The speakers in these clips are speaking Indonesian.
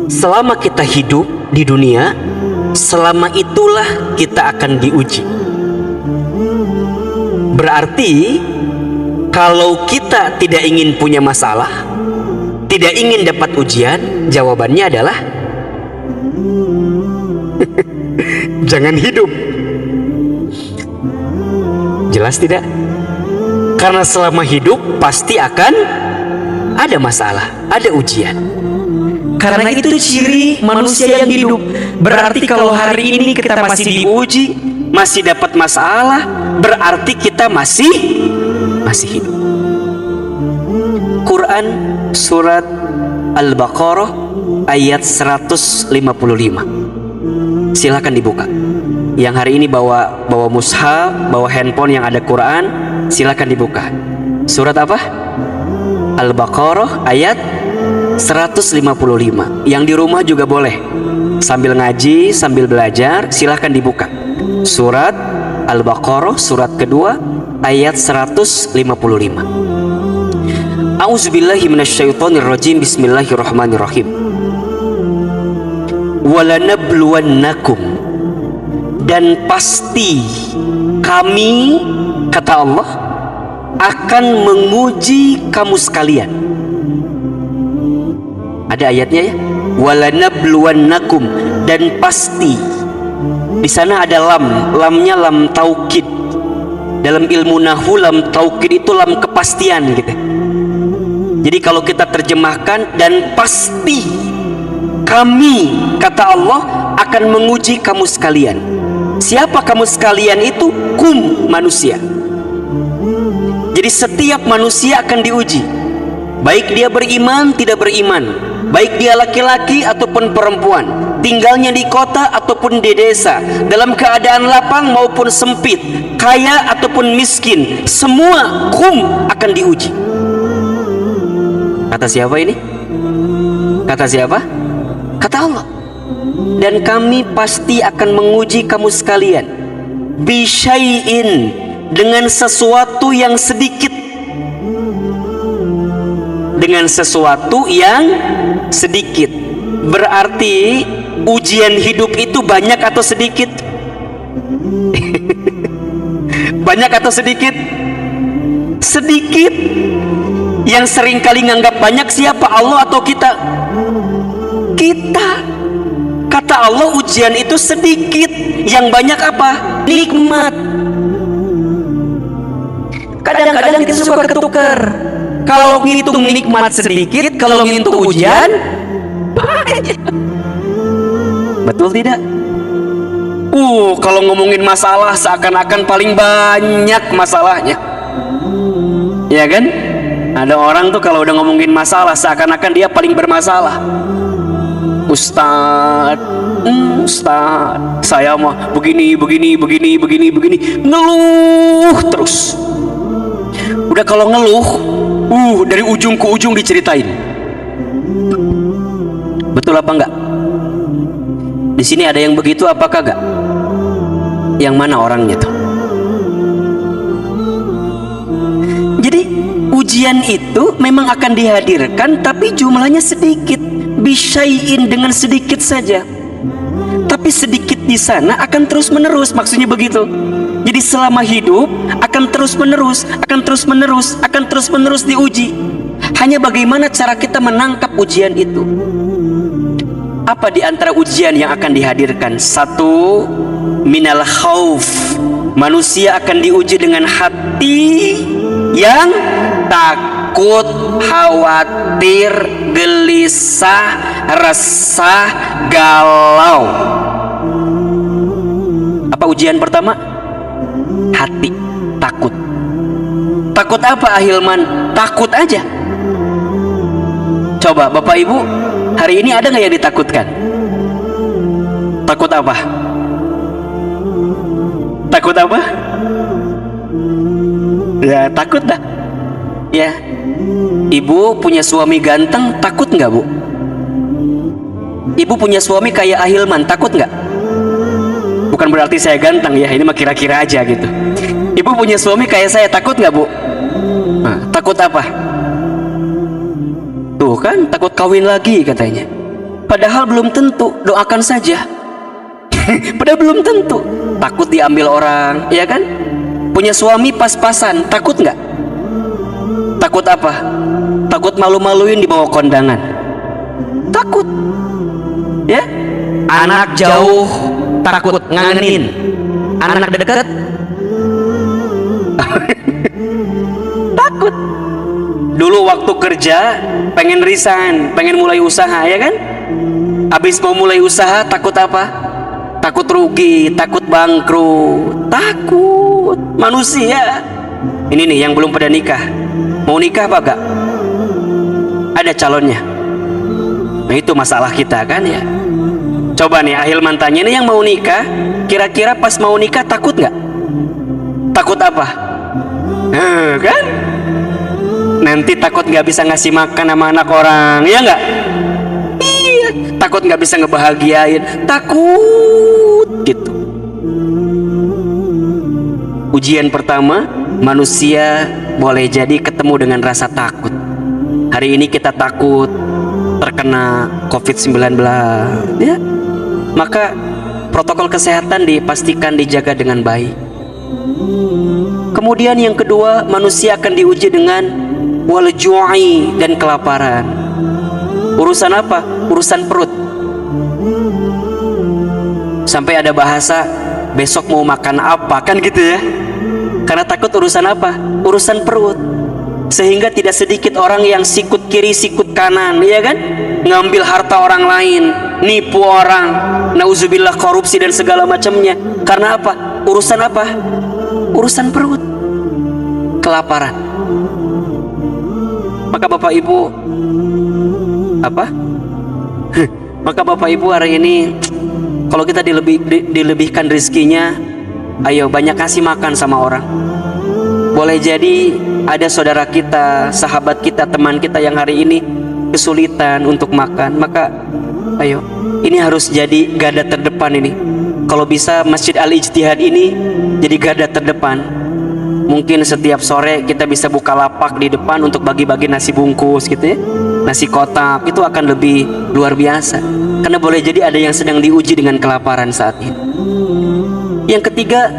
Selama kita hidup di dunia, selama itulah kita akan diuji. Berarti kalau kita tidak ingin punya masalah, tidak ingin dapat ujian, jawabannya adalah jangan hidup. Jelas tidak? Karena selama hidup pasti akan ada masalah, ada ujian. Karena itu ciri manusia yang hidup. Berarti kalau hari ini kita masih diuji, masih dapat masalah, berarti kita masih hidup. Quran surat Al-Baqarah ayat 155. Silahkan dibuka. Yang hari ini bawa mushaf, bawa handphone yang ada Quran, silahkan dibuka. Surat apa? Al-Baqarah ayat 155. Yang di rumah juga boleh, sambil ngaji, sambil belajar, silahkan dibuka. Surat Al-Baqarah surat kedua ayat 155. A'udzubillahi minasyaitonirrajim. Bismillahirrahmanirrahim. Walanabluwannakum, dan pasti kami, kata Allah, akan menguji kamu sekalian. Ada ayatnya ya, walanabluwannakum, dan pasti. Di sana ada lamnya lam taukid. Dalam ilmu nahwu lam taukid itu lam kepastian gitu. Jadi kalau kita terjemahkan, dan pasti kami, kata Allah, akan menguji kamu sekalian. Siapa kamu sekalian itu? Kum, manusia. Jadi setiap manusia akan diuji, baik dia beriman tidak beriman, baik dia laki-laki ataupun perempuan, tinggalnya di kota ataupun di desa, dalam keadaan lapang maupun sempit, kaya ataupun miskin, semua kum akan diuji. Kata siapa ini? Kata siapa? Kata Allah. Dan kami pasti akan menguji kamu sekalian bisyai'in, dengan sesuatu yang sedikit. Dengan sesuatu yang sedikit. Berarti ujian hidup itu banyak atau sedikit? Banyak atau sedikit? Sedikit. Yang seringkali nganggap banyak siapa? Allah atau kita? Kita. Kata Allah, ujian itu sedikit. Yang banyak apa? Nikmat. Kadang-kadang kita suka ketukar. Kalau ngitung nikmat sedikit, kalau ngitung ujian banyak. Betul tidak? Kalau ngomongin masalah seakan-akan paling banyak masalahnya. Ya kan? Ada orang tuh kalau udah ngomongin masalah seakan-akan dia paling bermasalah. Ustadz, saya mah begini, ngeluh terus. Udah kalau ngeluh, dari ujung ke ujung diceritain. Betul apa enggak? Di sini ada yang begitu apa kagak? Yang mana orangnya tuh? Jadi ujian itu memang akan dihadirkan, tapi jumlahnya sedikit. Bisyai'in, dengan sedikit saja. Tapi sedikit di sana akan terus menerus, maksudnya begitu. Jadi selama hidup akan terus menerus diuji. Hanya bagaimana cara kita menangkap ujian itu. Apa di antara ujian yang akan dihadirkan? Satu, minal khauf. Manusia akan diuji dengan hati yang takut, khawatir, gelisah, resah, galau. Apa ujian pertama? Hati, takut. Takut apa, Ahilman? Takut aja. Coba Bapak Ibu, hari ini ada nggak yang ditakutkan? Takut apa? Takut apa? Ya takut dah. Ya, ibu punya suami ganteng, takut nggak bu? Ibu punya suami kayak Ahilman, takut nggak? Bukan berarti saya ganteng ya, ini mah kira-kira aja gitu. Ibu punya suami kayak saya, takut nggak bu? Nah, takut apa? Tuh kan, takut kawin lagi katanya. Padahal belum tentu, doakan saja. Padahal belum tentu. Takut diambil orang, ya kan? Punya suami pas-pasan, takut nggak? Takut apa? Takut malu-maluin di bawah kondangan. Takut, ya? Anak jauh takut ngangenin, anak dekat Takut. Dulu waktu kerja pengen resign, pengen mulai usaha, ya kan? Habis mau mulai usaha takut apa? Takut rugi, takut bangkrut, takut. Manusia. Ini nih yang belum pada nikah. Mau nikah apa gak? Ada calonnya. Nah itu masalah kita kan ya. Coba nih Ahilman tanya nih yang mau nikah, kira-kira pas mau nikah takut nggak? Takut apa? Kan? Nanti takut nggak bisa ngasih makan sama anak orang, ya nggak? Iya. Takut nggak bisa ngebahagiain, takut gitu. Ujian pertama, manusia boleh jadi ketemu dengan rasa takut. Hari ini kita takut terkena COVID-19, ya. Maka protokol kesehatan dipastikan dijaga dengan baik. Kemudian yang kedua, manusia akan diuji dengan wal ju'i dan kelaparan. Urusan apa? Urusan perut. Sampai ada bahasa besok mau makan apa, kan gitu ya. Karena takut urusan apa? Urusan perut. Sehingga tidak sedikit orang yang sikut kiri sikut kanan, ya kan? Ngambil harta orang lain, nipu orang, nauzubillah, korupsi dan segala macamnya. Karena apa? Urusan apa? Urusan perut, kelaparan. Maka Bapak Ibu apa? Maka Bapak Ibu hari ini kalau kita dilebihkan rezekinya, ayo banyak kasih makan sama orang. Boleh jadi ada saudara kita, sahabat kita, teman kita yang hari ini kesulitan untuk makan, maka ayo, ini harus jadi garda terdepan ini. Kalau bisa Masjid Al-Ijtihad ini jadi garda terdepan. Mungkin setiap sore kita bisa buka lapak di depan untuk bagi-bagi nasi bungkus gitu ya, nasi kotak, itu akan lebih luar biasa. Karena boleh jadi ada yang sedang diuji dengan kelaparan saat ini. Yang ketiga,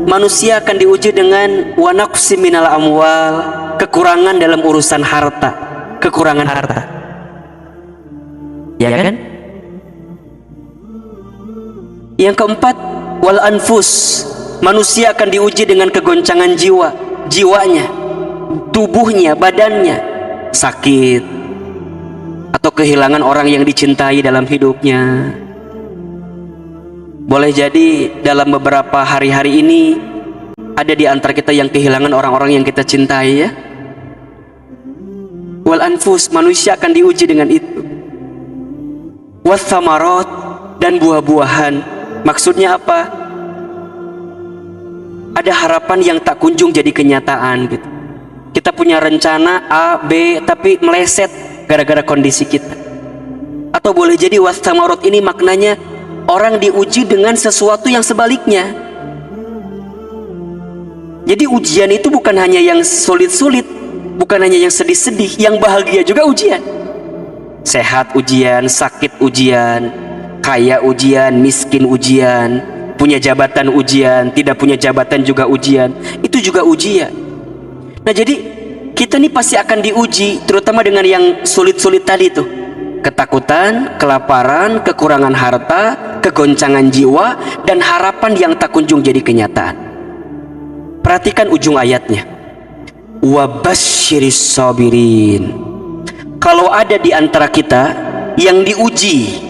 manusia akan diuji dengan wa naqsi minal amwal, kekurangan dalam urusan harta, kekurangan harta. Ya kan? Yang keempat, wal anfus, manusia akan diuji dengan kegoncangan jiwa, jiwanya, tubuhnya, badannya, sakit atau kehilangan orang yang dicintai dalam hidupnya. Boleh jadi dalam beberapa hari-hari ini ada di antara kita yang kehilangan orang-orang yang kita cintai, ya. Wal anfus, manusia akan diuji dengan itu. Was samarot, dan buah-buahan. Maksudnya apa? Ada harapan yang tak kunjung jadi kenyataan gitu. Kita punya rencana A, B, tapi meleset gara-gara kondisi kita. Atau boleh jadi was samarot ini maknanya orang diuji dengan sesuatu yang sebaliknya. Jadi ujian itu bukan hanya yang sulit-sulit, bukan hanya yang sedih-sedih, yang bahagia juga ujian. Sehat ujian, sakit ujian, kaya ujian, miskin ujian, punya jabatan ujian, tidak punya jabatan juga ujian. Itu juga ujian. Nah jadi kita nih pasti akan diuji, terutama dengan yang sulit-sulit tadi tuh. Ketakutan, kelaparan, kekurangan harta, kegoncangan jiwa, dan harapan yang tak kunjung jadi kenyataan. Perhatikan ujung ayatnya. Wabasyiris sabirin. Kalau ada di antara kita yang diuji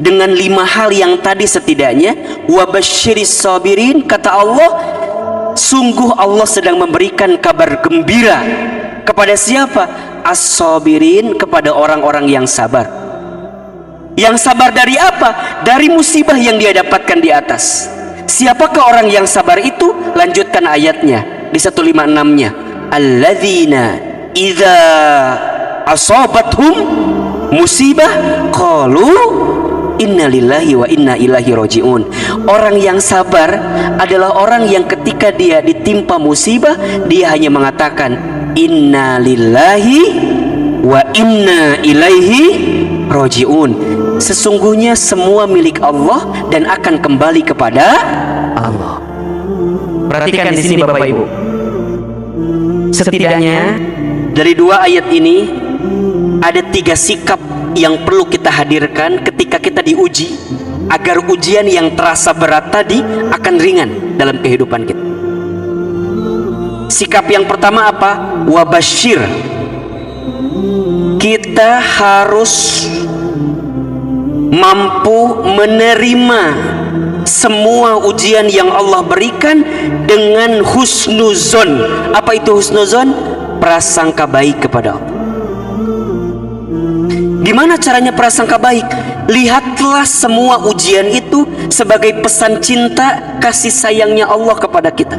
dengan 5 hal yang tadi setidaknya, wabasyiris sabirin, kata Allah, sungguh Allah sedang memberikan kabar gembira kepada siapa? As-sabirin, kepada orang-orang yang sabar. Yang sabar dari apa? Dari musibah yang dia dapatkan di atas. Siapakah orang yang sabar itu? Lanjutkan ayatnya di 156-nya. Alladzina idza asabathum musibah qalu inna lillahi wa inna ilaihi rajiun. Orang yang sabar adalah orang yang ketika dia ditimpa musibah, dia hanya mengatakan inna lillahi wa inna ilaihi raji'un. Sesungguhnya semua milik Allah dan akan kembali kepada Allah. Perhatikan di sini Bapak Ibu. Setidaknya dari dua ayat ini ada 3 sikap yang perlu kita hadirkan ketika kita diuji, agar ujian yang terasa berat tadi akan ringan dalam kehidupan kita. Sikap yang pertama apa? Wabashir. Kita harus mampu menerima semua ujian yang Allah berikan dengan husnuzon. Apa itu husnuzon? Prasangka baik kepada Allah. Gimana caranya prasangka baik? Lihatlah semua ujian itu sebagai pesan cinta kasih sayangnya Allah kepada kita.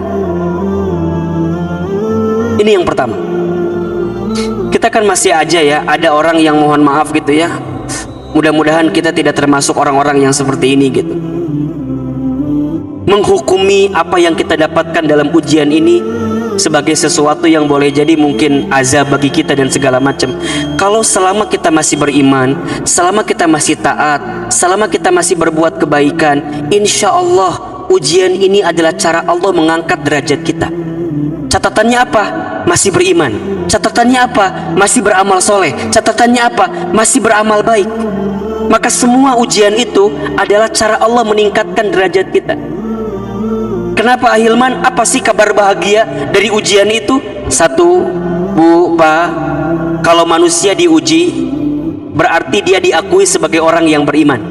Ini yang pertama. Kita kan masih aja ya, ada orang yang mohon maaf gitu ya. Mudah-mudahan kita tidak termasuk orang-orang yang seperti ini gitu. Menghukumi apa yang kita dapatkan dalam ujian ini sebagai sesuatu yang boleh jadi mungkin azab bagi kita dan segala macam. Kalau selama kita masih beriman, selama kita masih taat, selama kita masih berbuat kebaikan, insya Allah ujian ini adalah cara Allah mengangkat derajat kita. Catatannya apa? Masih beriman. Catatannya apa? Masih beramal soleh. Catatannya apa? Masih beramal baik. Maka semua ujian itu adalah cara Allah meningkatkan derajat kita. Kenapa Ahilman? Apa sih kabar bahagia dari ujian itu? Satu, Bu, Pak, kalau manusia diuji, berarti dia diakui sebagai orang yang beriman.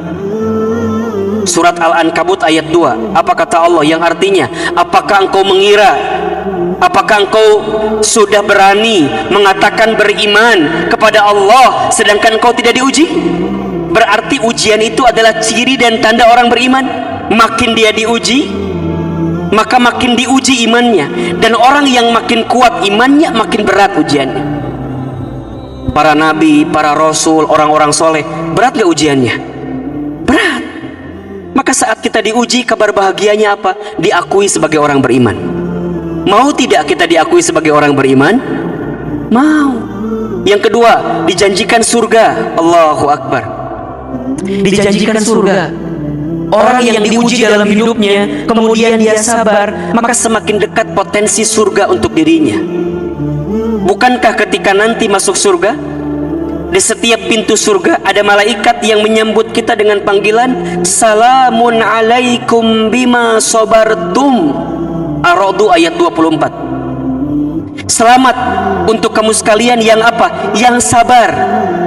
Surat Al-Ankabut ayat 2. Apa kata Allah? Yang artinya, apakah engkau mengira, apakah engkau sudah berani mengatakan beriman kepada Allah sedangkan engkau tidak diuji? Berarti ujian itu adalah ciri dan tanda orang beriman. Makin dia diuji, maka makin diuji imannya. Dan orang yang makin kuat imannya, makin berat ujiannya. Para nabi, para rasul, orang-orang soleh, berat gak ujiannya? Berat. Maka saat kita diuji, kabar bahagianya apa? Diakui sebagai orang beriman. Mau tidak kita diakui sebagai orang beriman? Mau. Yang kedua, dijanjikan surga. Allahu Akbar. dijanjikan surga. Orang yang diuji dalam hidupnya, kemudian dia sabar, maka semakin dekat potensi surga untuk dirinya. Bukankah ketika nanti masuk surga, di setiap pintu surga ada malaikat yang menyambut kita dengan panggilan Salamun alaikum bima sabartum. Ar-Ra'd ayat 24. Selamat untuk kamu sekalian yang apa? Yang sabar.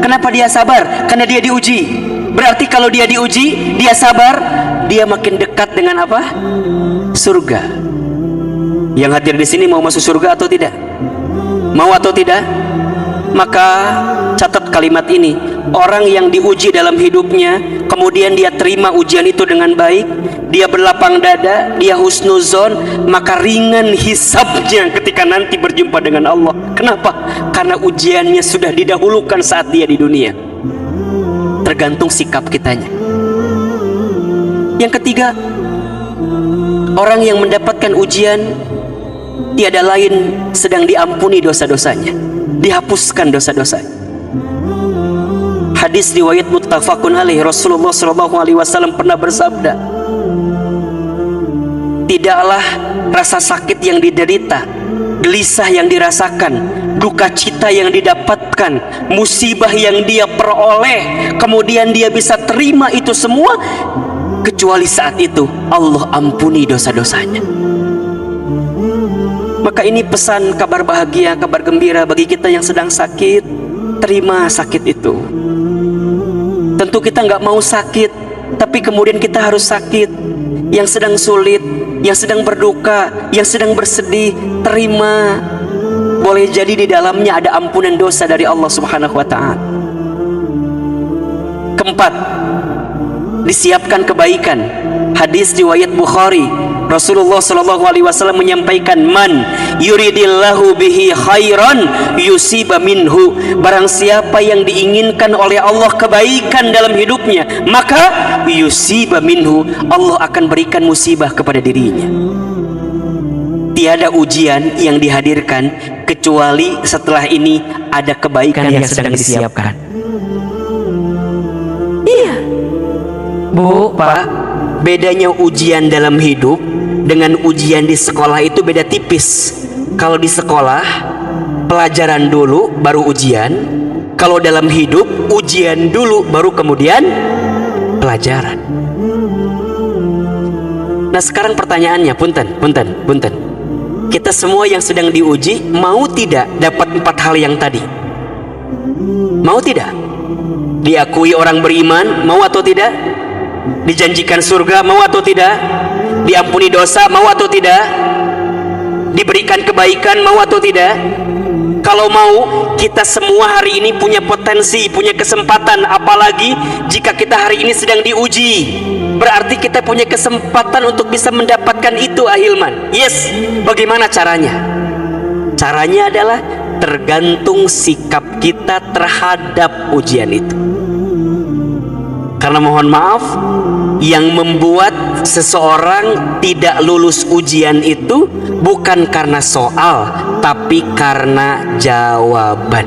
Kenapa dia sabar? Karena dia diuji. Berarti kalau dia diuji, dia sabar, dia makin dekat dengan apa? Surga. Yang hadir di sini mau masuk surga atau tidak? Mau atau tidak? Maka catat kalimat ini. Orang yang diuji dalam hidupnya, kemudian dia terima ujian itu dengan baik, dia berlapang dada, dia husnuzon, maka ringan hisabnya ketika nanti berjumpa dengan Allah. Kenapa? Karena ujiannya sudah didahulukan saat dia di dunia. Tergantung sikap kitanya. Yang ketiga, orang yang mendapatkan ujian tiada lain sedang diampuni dosa-dosanya, dihapuskan dosa-dosanya. Hadis riwayat muttafaqun alaih, Rasulullah SAW pernah bersabda, tidaklah rasa sakit yang diderita, gelisah yang dirasakan, duka cita yang didapatkan, musibah yang dia peroleh, kemudian dia bisa terima itu semua, kecuali saat itu Allah ampuni dosa-dosanya. Maka ini pesan kabar bahagia, kabar gembira bagi kita yang sedang sakit. Terima sakit itu. Tentu kita nggak mau sakit, tapi kemudian kita harus sakit. Yang sedang sulit, yang sedang berduka, yang sedang bersedih, terima. Boleh jadi di dalamnya ada ampunan dosa dari Allah Subhanahu wa Ta'ala. Keempat, disiapkan kebaikan. Hadis riwayat Bukhari, Rasulullah SAW menyampaikan, man yuridillahu bihi khairan yusiba minhu. Barang siapa yang diinginkan oleh Allah kebaikan dalam hidupnya, maka yusiba minhu, Allah akan berikan musibah kepada dirinya. Tiada ujian yang dihadirkan kecuali setelah ini ada kebaikan yang sedang disiapkan. Iya. Bu, Pak, Bedanya ujian dalam hidup dengan ujian di sekolah itu beda tipis. Kalau di sekolah pelajaran dulu baru ujian. Kalau dalam hidup ujian dulu baru kemudian pelajaran. Nah sekarang pertanyaannya, punten. Kita semua yang sedang diuji mau tidak dapat 4 hal yang tadi? Mau tidak? Diakui orang beriman, mau atau tidak? Dijanjikan surga, mau atau tidak? Diampuni dosa, mau atau tidak? Diberikan kebaikan, mau atau tidak? Kalau mau, kita semua hari ini punya potensi, punya kesempatan. Apalagi jika kita hari ini sedang diuji, berarti kita punya kesempatan untuk bisa mendapatkan itu, Ahilman. Yes, bagaimana caranya? Caranya adalah tergantung sikap kita terhadap ujian itu. Karena mohon maaf, yang membuat seseorang tidak lulus ujian itu bukan karena soal, tapi karena jawaban.